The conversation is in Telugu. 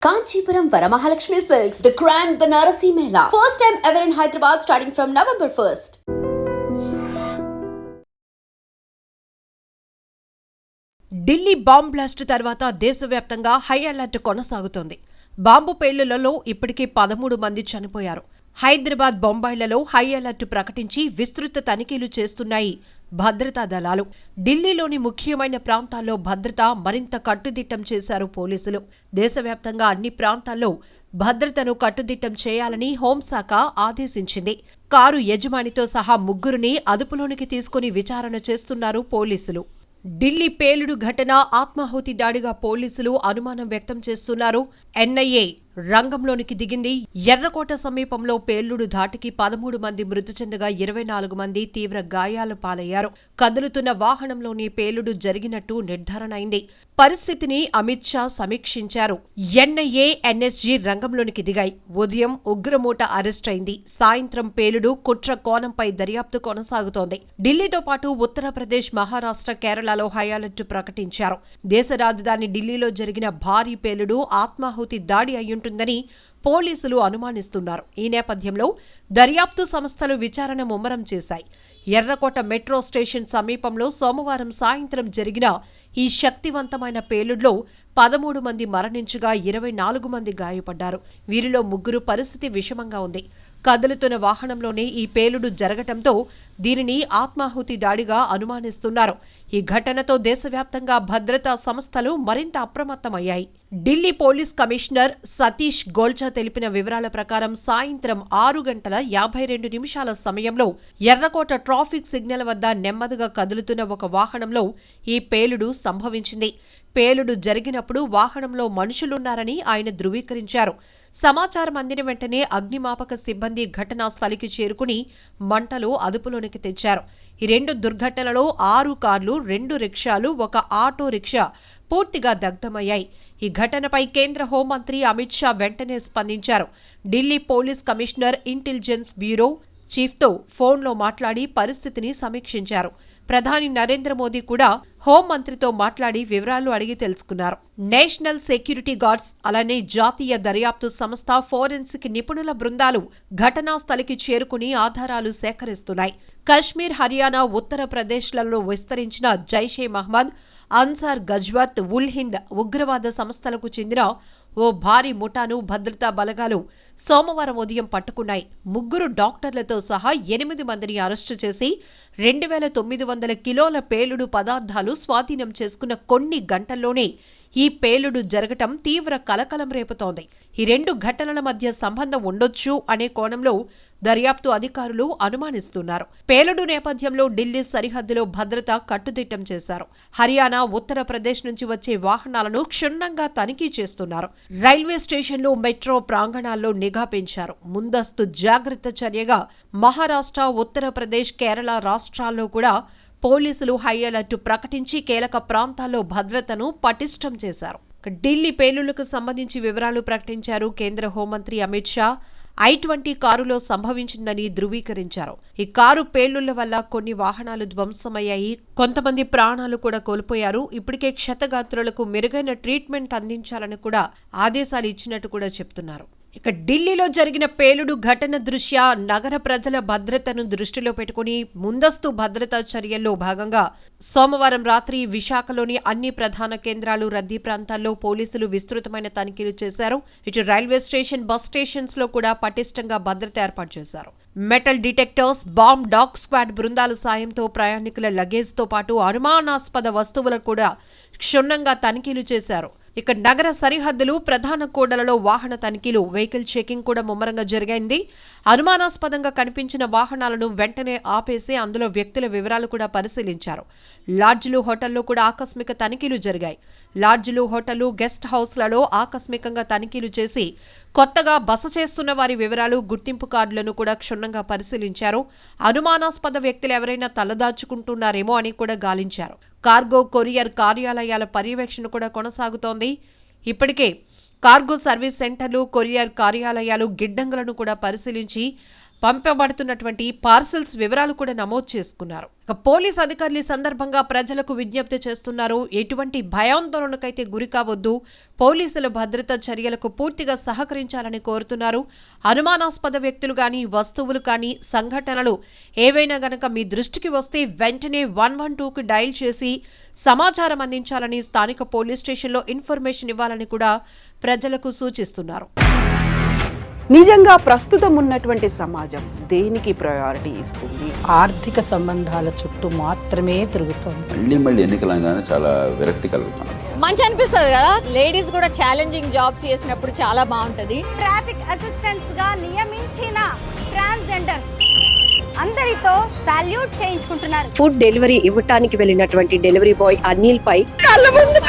Kanchipuram Varamahalakshmi Silks, the Grand Banarasi Mela. First time ever in Hyderabad starting from November 1st. Delhi bomb blast తర్వాత దేశవ్యాప్తంగా హై అలర్ట్ కొనసాగుతోంది. బాంబు పేలుళ్లలో ఇప్పటికే 13 మంది చనిపోయారు. హైదరాబాద్, బొంబాయిలలో హై అలర్ట్ ప్రకటించి విస్తృత తనిఖీలు చేస్తున్నాయి భద్రతా దళాలు. ఢిల్లీలోని ముఖ్యమైన ప్రాంతాల్లో భద్రత మరింత కట్టుదిట్టం చేశారు పోలీసులు. దేశవ్యాప్తంగా అన్ని ప్రాంతాల్లో భద్రతను కట్టుదిట్టం చేయాలని హోంశాఖ ఆదేశించింది. కారు యజమానితో సహా ముగ్గురిని అదుపులోనికి తీసుకుని విచారణ చేస్తున్నారు పోలీసులు. ఢిల్లీ పేలుడు ఘటన ఆత్మాహుతి దాడిగా పోలీసులు అనుమానం వ్యక్తం చేస్తున్నారు. ఎన్ఐఏ రంగంలోనికి దిగింది. ఎర్రకోట సమీపంలో పేలుడు ధాటికి 13 మంది మృతి చెందగా 24 మంది తీవ్ర గాయాల పాలయ్యారు. కదులుతున్న వాహనంలోని పేలుడు జరిగినట్టు నిర్ధారణ అయింది. పరిస్థితిని అమిత్ షా సమీక్షించారు. ఎన్ఐఏ, ఎన్ఎస్జీ రంగంలోనికి దిగాయి. ఉదయం ఉగ్రమూట అరెస్ట్ అయింది. సాయంత్రం పేలుడు కుట్ర కోణంపై దర్యాప్తు కొనసాగుతోంది. ఢిల్లీతో పాటు ఉత్తరప్రదేశ్, మహారాష్ట్ర, కేరళలో హై అలర్ట్ ప్రకటించారు. దేశ రాజధాని ఢిల్లీలో జరిగిన భారీ పేలుడు ఆత్మాహుతి దాడి అయ్యుంటుందని పోలీసులు అనుమానిస్తున్నారు. ఈ నేపథ్యంలో దర్యాప్తు సంస్థలు విచారణ ముమ్మరం చేశాయి. ఎర్రకోట మెట్రో స్టేషన్ సమీపంలో సోమవారం సాయంత్రం జరిగిన ఈ శక్తివంతమైన పేలుడులో 13 మంది మరణించగా 24 మంది గాయపడ్డారు. వీరిలో ముగ్గురు పరిస్థితి విషమంగా ఉంది. కదులుతున్న వాహనంలోనే ఈ పేలుడు జరగటంతో దీనిని ఆత్మాహుతి దాడిగా అనుమానిస్తున్నారు. ఈ ఘటనతో దేశవ్యాప్తంగా భద్రతా సంస్థలు మరింత అప్రమత్తమయ్యాయి. ఢిల్లీ పోలీస్ కమిషనర్ సతీష్ గోల్చా తెలిపిన వివరాల ప్రకారం సాయంత్రం 6:52 సమయంలో ఎర్రకోట ట్రాఫిక్ సిగ్నల్ వద్ద నెమ్మదిగా కదులుతున్న ఒక వాహనంలో ఈ పేలుడు సంభవించింది. పేలుడు జరిగినప్పుడు వాహనంలో మనుషులున్నారని ఆయన ధృవీకరించారు. సమాచారం అందిన వెంటనే అగ్నిమాపక సిబ్బంది ఘటనా స్థలికి చేరుకుని మంటలు అదుపులోనికి తెచ్చారు. ఈ 2 దుర్ఘటనలో 6 కార్లు, 2 రిక్షాలు, 1 ఆటో రిక్షా పూర్తిగా దగ్ధమయ్యాయి. ఈ ఘటనపై కేంద్ర హోంమంత్రి అమిత్ షా వెంటనే స్పందించారు. Delhi police commissioner, intelligence bureau చీఫ్తో ఫోన్లో మాట్లాడి పరిస్థితిని సమీక్షించారు. ప్రధాని నరేంద్ర మోదీ కూడా హోంమంత్రితో మాట్లాడి వివరాలు అడిగి తెలుసుకున్నారు. నేషనల్ సెక్యూరిటీ గార్డ్స్, అలానే జాతీయ దర్యాప్తు సంస్థ, ఫోరెన్సిక్ నిపుణుల బృందాలు ఘటనా స్థలికి చేరుకుని ఆధారాలు సేకరిస్తున్నాయి. కశ్మీర్, హర్యానా, ఉత్తరప్రదేశ్లలో విస్తరించిన జైషే మహ్మద్, అన్సార్ గజ్వత్, ఉల్ హింద్ ఉగ్రవాద సంస్థలకు చెందిన ఓ భారీ ముఠాను భద్రతా బలగాలు సోమవారం ఉదయం పట్టుకున్నాయి. 3 డాక్టర్లతో సహా 8 మందిని అరెస్టు చేసి 2900 కిలోల పేలుడు పదార్థాలు స్వాధీనం చేసుకున్న కొన్ని గంటల్లోనే ఈ పేలుడు జరగటం తీవ్ర కలకలం రేపుతోంది. ఈ 2 ఘటనల మధ్య సంబంధం ఉండొచ్చు అనే కోణంలో దర్యాప్తు అధికారులు అనుమానిస్తున్నారు. పేలుడు నేపథ్యంలో ఢిల్లీ సరిహద్దులో భద్రత కట్టుదిట్టం చేశారు. హర్యానా, ఉత్తరప్రదేశ్ నుంచి వచ్చే వాహనాలను క్షుణ్ణంగా తనిఖీ చేస్తున్నారు. రైల్వే స్టేషన్లు, మెట్రో ప్రాంగణాల్లో నిఘా పెంచారు. ముందస్తు జాగ్రత్త చర్యగా మహారాష్ట్ర, ఉత్తరప్రదేశ్, కేరళ రాష్ట్రాల్లో కూడా పోలీసులు హై అలర్ట్ ప్రకటించి కీలక ప్రాంతాల్లో భద్రతను పటిష్టం చేశారు. ఢిల్లీ పేలుళ్లకు సంబంధించి వివరాలు ప్రకటించారు కేంద్ర హోంమంత్రి అమిత్ షా. I-20 కారులో సంభవించిందని ధృవీకరించారు. ఈ కారు పేలుళ్ల వల్ల కొన్ని వాహనాలు ధ్వంసమయ్యాయి. కొంతమంది ప్రాణాలు కూడా కోల్పోయారు. ఇప్పటికే క్షతగాత్రులకు మెరుగైన ట్రీట్మెంట్ అందించాలని కూడా ఆదేశాలు ఇచ్చినట్టు కూడా చెప్తున్నారు. ఇక ఢిల్లీలో జరిగిన పేలుడు ఘటన దృష్ట్యా నగర ప్రజల భద్రతను దృష్టిలో పెట్టుకుని ముందస్తు భద్రతా చర్యల్లో భాగంగా సోమవారం రాత్రి విశాఖలోని అన్ని ప్రధాన కేంద్రాలు, రద్దీ ప్రాంతాల్లో పోలీసులు విస్తృతమైన తనిఖీలు చేశారు. ఇటు రైల్వే స్టేషన్, బస్ స్టేషన్స్ లో కూడా పటిష్టంగా భద్రత ఏర్పాటు చేశారు. Metal detectors, bomb dog squad బృందాల సాయంతో ప్రయాణికుల లగేజ్ తో పాటు అనుమానాస్పద వస్తువులకు కూడా క్షుణ్ణంగా తనిఖీలు చేశారు. ఇక నగర సరిహద్దులు, ప్రధాన కూడలలో వాహన తనిఖీలు, వెహికల్ చెకింగ్ కూడా ముమ్మరంగా జరిగింది. అనుమానాస్పదంగా కనిపించిన వాహనాలను వెంటనే ఆపేసి అందులో వ్యక్తుల వివరాలు కూడా పరిశీలించారు. లాడ్జిలు, హోటళ్లు కూడా ఆకస్మిక తనిఖీలు జరిగాయి. లాడ్జిలు, హోటళ్లు, గెస్ట్ హౌస్లలో ఆకస్మికంగా తనిఖీలు చేసి కొత్తగా బస చేస్తున్న వారి వివరాలు, గుర్తింపు కార్డులను కూడా క్షుణ్ణంగా పరిశీలించారు. అనుమానాస్పద వ్యక్తులు ఎవరైనా తలదాచుకుంటున్నారేమో అని కూడా గాలించారు. కార్గో, కొరియర్ కార్యాలయాల పర్యవేక్షణ కూడా కొనసాగుతోంది. ఇప్పటికే కార్గో సర్వీస్ సెంటర్లు, కొరియర్ కార్యాలయాలు గిడ్డంగులను కూడా పరిశీలించి పంపబడుతున్నటువంటి పార్సల్స్ వివరాలు కూడా నమోదు చేసుకున్నారు. పోలీస్ అధికారులు ఈ సందర్భంగా ప్రజలకు విజ్ఞప్తి చేస్తున్నారు. ఎటువంటి భయాందోళనకైతే గురి కావద్దు, పోలీసుల భద్రతా చర్యలకు పూర్తిగా సహకరించాలని కోరుతున్నారు. అనుమానాస్పద వ్యక్తులు కానీ, వస్తువులు కానీ, సంఘటనలు ఏవైనా గనక మీ దృష్టికి వస్తే వెంటనే 112కు డయల్ చేసి సమాచారం అందించాలని, స్థానిక పోలీస్ స్టేషన్లో ఇన్ఫర్మేషన్ ఇవ్వాలని కూడా ప్రజలకు సూచిస్తున్నారు. నిజంగా ప్రస్తుతం ఉన్నటువంటి సమాజం దేనికి ప్రయారిటీ ఇస్తుంది? ఆర్థిక సంబంధాల చుట్టూ మాత్రమే తిరుగుతోంది. మళ్ళీ ఎన్నికలంగానే చాలా విరక్తి కలుగుతాను. మంచి అనిపిస్తుంది కదా, లేడీస్ కూడా ఛాలెంజింగ్ జాబ్స్ చేసినప్పుడు చాలా బాగుంటది. ట్రాఫిక్ అసిస్టెంట్స్ గా నియమించిన ట్రాన్స్జెండర్స్ అందరితో సాల్యూట్ చేయించుకుంటున్నారు. ఫుడ్ డెలివరీ ఇవ్వటానికి వెళ్ళినటువంటి డెలివరీ బాయ్ అనిల్ పై కళ్ళ ముందు